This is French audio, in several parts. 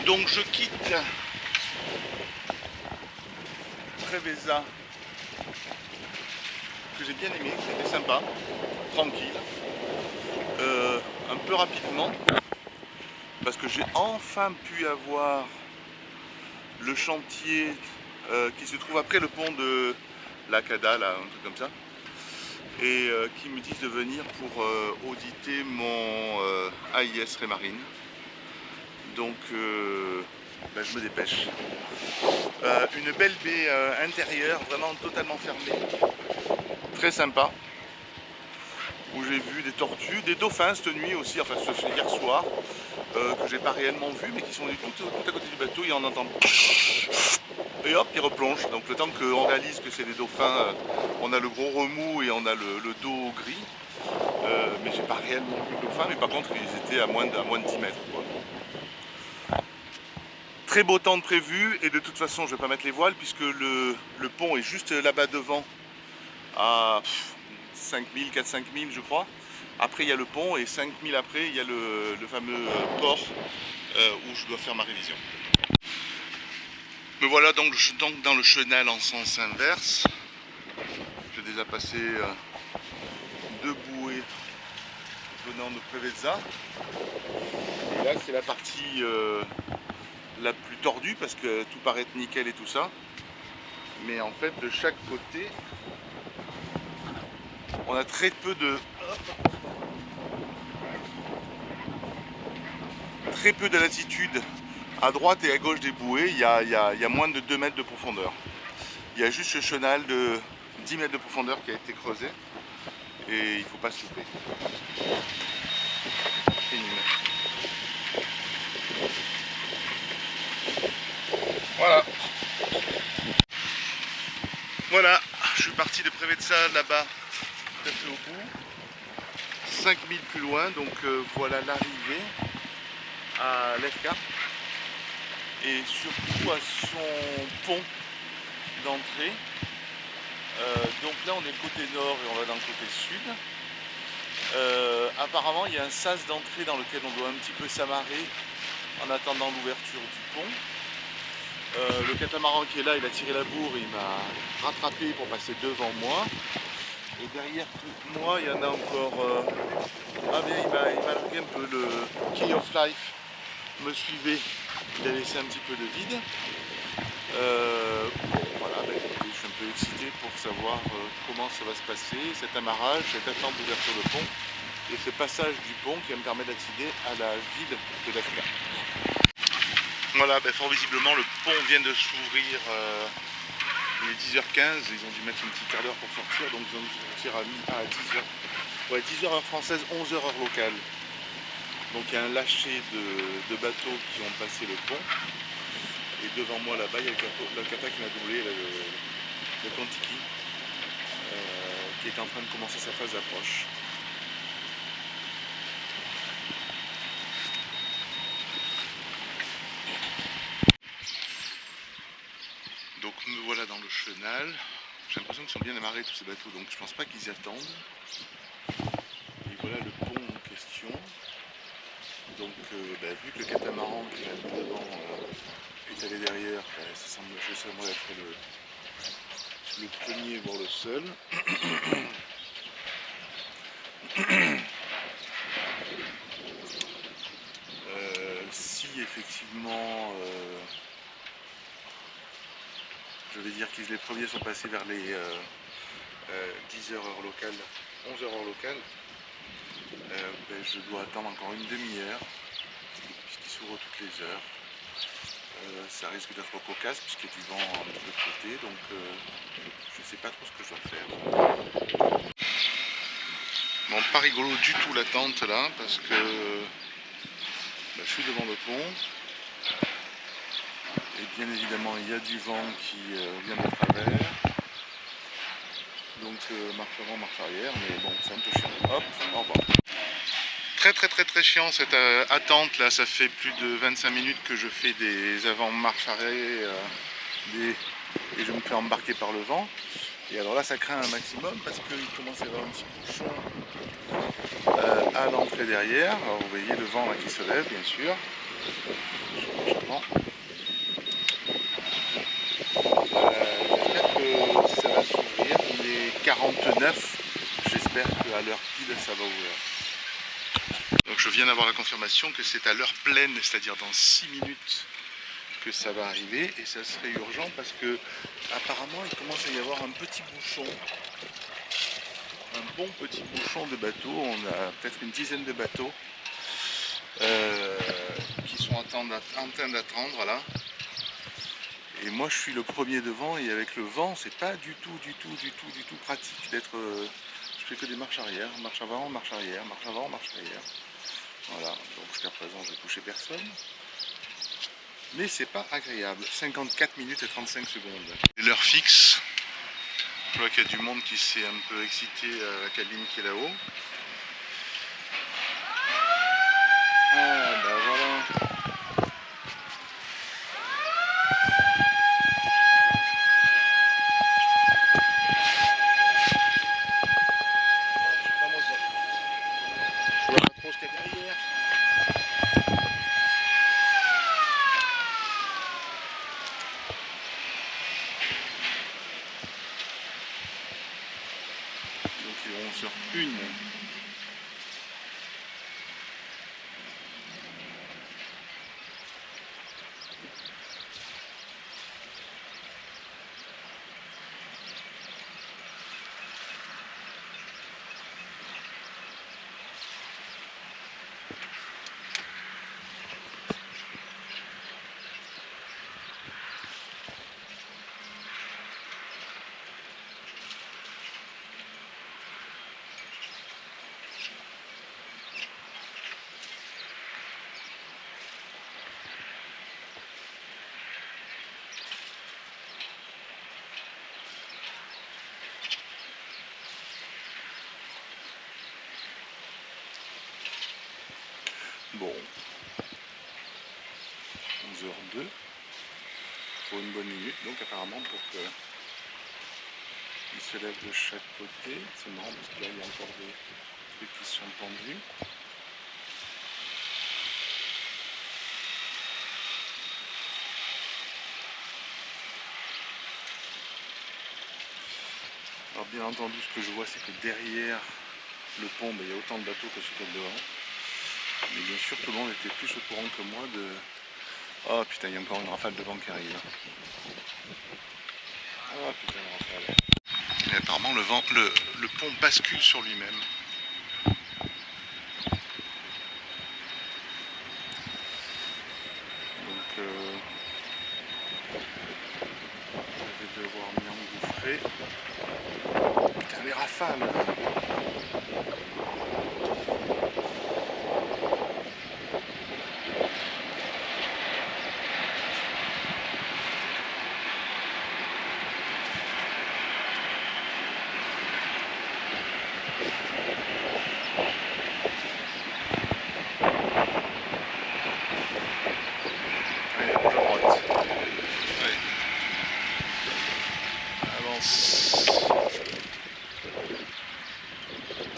Donc je quitte Preveza, que j'ai bien aimé, c'était sympa, tranquille, un peu rapidement, parce que j'ai enfin pu avoir le chantier qui se trouve après le pont de l'Akada, là, un truc comme ça, et qui me disent de venir pour auditer mon AIS Raymarine. Donc je me dépêche. Une belle baie intérieure, vraiment totalement fermée, très sympa, où j'ai vu des tortues, des dauphins cette nuit aussi, enfin hier soir, que j'ai pas réellement vu, mais qui sont tout à côté du bateau, et on entend et hop, ils replongent. Donc le temps qu'on réalise que c'est des dauphins, on a le gros remous et on a le dos gris, mais j'ai pas réellement vu de dauphins, mais par contre ils étaient à moins de 10 mètres, quoi. Très beau temps de prévu, et de toute façon je vais pas mettre les voiles puisque le pont est juste là-bas devant, à 5000, 4-5000 je crois. Après il y a le pont, et 5000 après il y a le fameux port où je dois faire ma révision. Me voilà donc dans le chenal en sens inverse. J'ai déjà passé 2 bouées venant de Preveza. Et là c'est la partie la plus tordue parce que tout paraît être nickel et tout ça. Mais en fait de chaque côté on a très peu de latitude. À droite et à gauche des bouées, il y a moins de 2 mètres de profondeur. Il y a juste ce chenal de 10 mètres de profondeur qui a été creusé, et il ne faut pas se louper. Voilà. Voilà, je suis parti de Preveza là-bas, tout à fait au bout. 5000 plus loin, donc voilà l'arrivée à Lefka. Et surtout à son pont d'entrée. Donc là on est le côté nord et on va dans le côté sud. Apparemment il y a un sas d'entrée dans lequel on doit un petit peu s'amarrer en attendant l'ouverture du pont. Le catamaran qui est là, il a tiré la bourre, il m'a rattrapé pour passer devant moi. Et derrière moi il y en a encore... Ah bien il m'a largué un peu, le Key of Life me suivait, il a laissé un petit peu de vide. Voilà, je suis un peu excité pour savoir comment ça va se passer, cet amarrage, cette attente d'ouverture de pont et ce passage du pont qui va me permettre d'accéder à la ville de Lefka. Voilà, fort visiblement le pont vient de s'ouvrir, il est 10h15, ils ont dû mettre un petit quart d'heure pour sortir, donc ils ont dû sortir à 10h. Ouais, 10h heure française, 11h heure locale. Donc il y a un lâcher de bateaux qui ont passé le pont. Et devant moi là-bas, il y a le kata qui m'a doublé, le Kontiki, qui est en train de commencer sa phase d'approche. Donc me voilà dans le chenal. J'ai l'impression qu'ils sont bien amarrés tous ces bateaux, donc je pense pas qu'ils y attendent. Et voilà le pont en question. Donc vu que le catamaran qui est là devant est allé derrière, ça semble être le premier, voire le seul. Si effectivement je vais dire que les premiers sont passés vers les 10h heure locale, 11h heure locale, je dois attendre encore une demi-heure puisqu'il s'ouvre toutes les heures. Ça risque d'être cocasse puisqu'il y a du vent de l'autre côté, donc je ne sais pas trop ce que je dois faire. Bon, pas rigolo du tout l'attente là, parce que je suis devant le pont et bien évidemment il y a du vent qui vient de travers, donc marche avant, marche arrière, mais bon, c'est un peu chiant. Hop, au revoir. Très chiant cette attente là, ça fait plus de 25 minutes que je fais des avant-marche arrière et je me fais embarquer par le vent. Et alors là ça craint un maximum parce qu'il commence à y avoir un petit bouchon à l'entrée derrière. Alors vous voyez le vent là qui se lève bien sûr. J'espère que ça va s'ouvrir. Il est 49. J'espère qu'à l'heure pile ça va ouvrir. Donc je viens d'avoir la confirmation que c'est à l'heure pleine, c'est-à-dire dans 6 minutes que ça va arriver, et ça serait urgent parce que apparemment il commence à y avoir un petit bouchon, un bon petit bouchon de bateaux. On a peut-être une dizaine de bateaux qui sont en train d'attendre là. Et moi je suis le premier devant, et avec le vent c'est pas du tout pratique d'être... je fais que des marches arrière, marche avant, marche arrière, marche avant, marche arrière. Voilà, donc jusqu'à présent j'ai touché personne. Mais c'est pas agréable. 54 minutes et 35 secondes. L'heure fixe. Je vois qu'il y a du monde qui s'est un peu excité à la cabine qui est là-haut. Ah bah voilà. Je vois pas trop ce qu'il y a derrière. Donc ils vont sur une. Bon, 11h02 pour une bonne minute, donc apparemment pour que il se lève de chaque côté. C'est marrant parce que là il y a encore des trucs qui sont pendus. Alors bien entendu ce que je vois c'est que derrière le pont, il y a autant de bateaux que ce qu'il y a devant. Mais bien sûr, tout le monde était plus au courant que moi de... Oh putain, il y a encore une rafale de vent qui arrive. Oh putain, une rafale. Et apparemment, le pont bascule sur lui-même. Donc, je vais devoir m'y engouffrer. Putain, les rafales!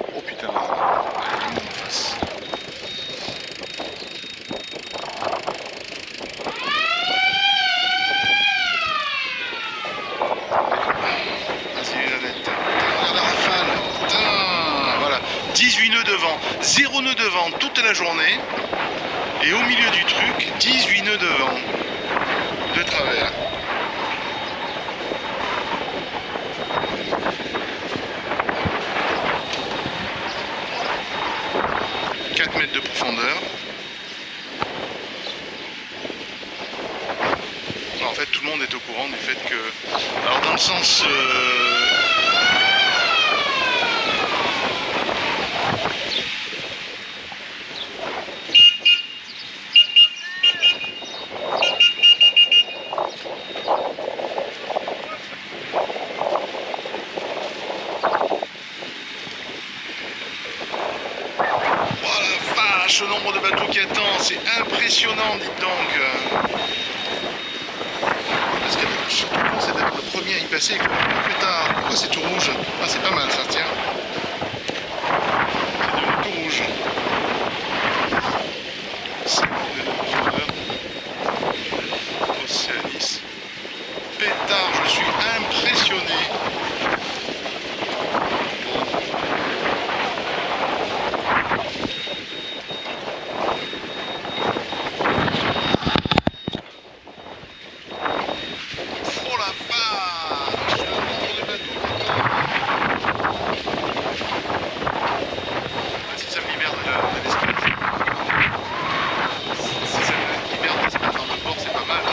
Oh putain, elle est en face. Vas-y Jeannette, regarde la rafale, putain, voilà, 18 nœuds de vent, 0 nœud de vent toute la journée, et au milieu du truc, 18 nœuds de vent, de travers. 4 mètres de profondeur. En fait, tout le monde est au courant du fait que... Alors dans le sens... le nombre de bateaux qui attendent, c'est impressionnant, dites donc. Parce que surtout quand c'est le premier à y passer, plus tard, pourquoi c'est tout rouge? Ah, c'est pas mal ça, tiens. C'est devenu tout rouge. rouge. C'est le Océanis. Pétard, je suis impressionné. Oh la vache, le nombre de bateaux maintenant. Ah, si ça me libère de l'espace. Si ça me libère de l'espace dans le port, c'est pas mal.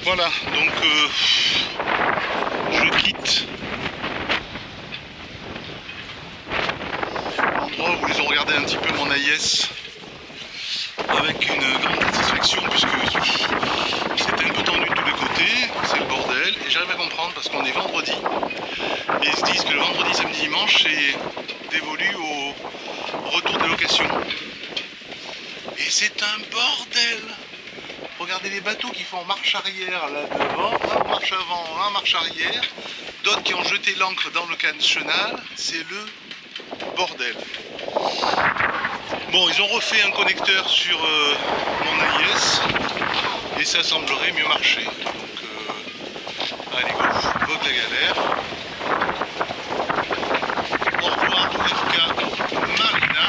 Voilà, donc je quitte l'endroit où ils ont regardé un petit peu mon AIS avec une grande satisfaction puisque c'était un peu tendu de tous les côtés, c'est le bordel, et j'arrive à comprendre parce qu'on est vendredi et ils se disent que le vendredi, samedi, dimanche c'est dévolu au retour des locations. Et c'est un bordel! Regardez les bateaux qui font marche arrière là devant, un marche avant, un marche arrière, d'autres qui ont jeté l'ancre dans le canal chenal, c'est le bordel. Bon, ils ont refait un connecteur sur mon AIS et ça semblerait mieux marcher. Donc, allez go, vogue la galère. Au revoir FK Marina.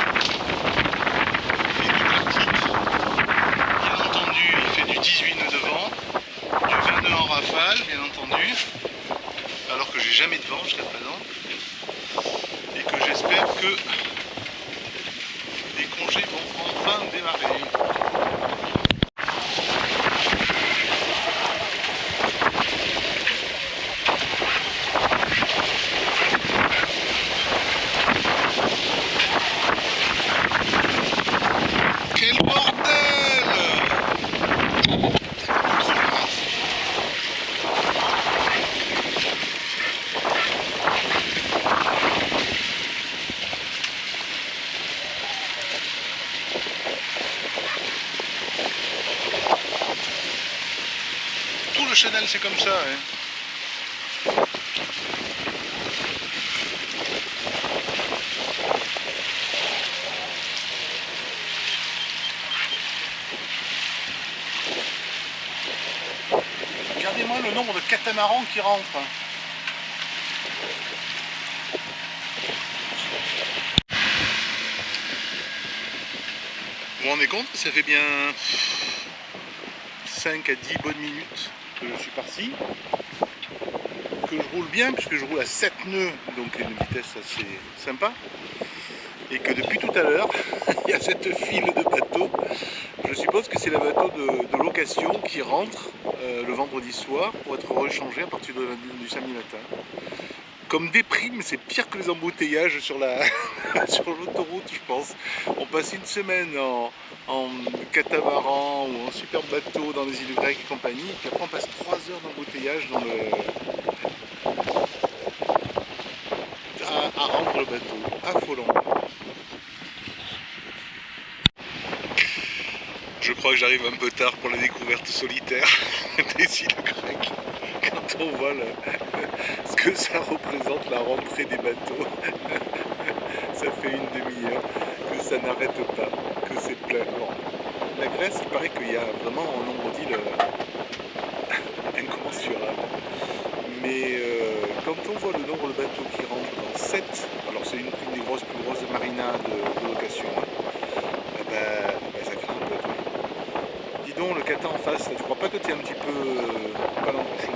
Et toute la petite. Bien entendu, il fait du 18 nœuds de vent, du 20 nœuds en rafale, bien entendu, alors que j'ai jamais de vent jusqu'à présent, et que j'espère que les congés vont enfin démarrer. Quel bordel! Tout le Chenal c'est comme ça, hein. Regardez-moi le nombre de catamarans qui rentrent. Vous vous rendez compte, ça fait bien 5 à 10 bonnes minutes que je suis parti, que je roule bien puisque je roule à 7 nœuds, donc une vitesse assez sympa, et que depuis tout à l'heure il y a cette file de bateaux. Je suppose que c'est le bateau de location qui rentre le vendredi soir pour être rechangé à partir du samedi matin. Comme déprime, c'est pire que les embouteillages sur l'autoroute, je pense. On passe une semaine en catamaran ou en super bateau dans les îles grecques et compagnie, et puis après on passe 3 heures d'embouteillage à rendre le bateau. Affolant. Je crois que j'arrive un peu tard pour la découverte solitaire des îles grecques. Quand on voit ce que ça représente la rentrée des bateaux, ça fait une demi-heure que ça n'arrête pas, que c'est plein. Bon, la Grèce, il paraît qu'il y a vraiment un nombre d'îles incommensurable. Mais quand on voit le nombre de bateaux qui rentrent dans 7, alors c'est une des plus grosses marinas de location, ça craint un peu. Dis donc, le Qatar en face, tu crois pas que tu es un petit peu pas dans ton chemin?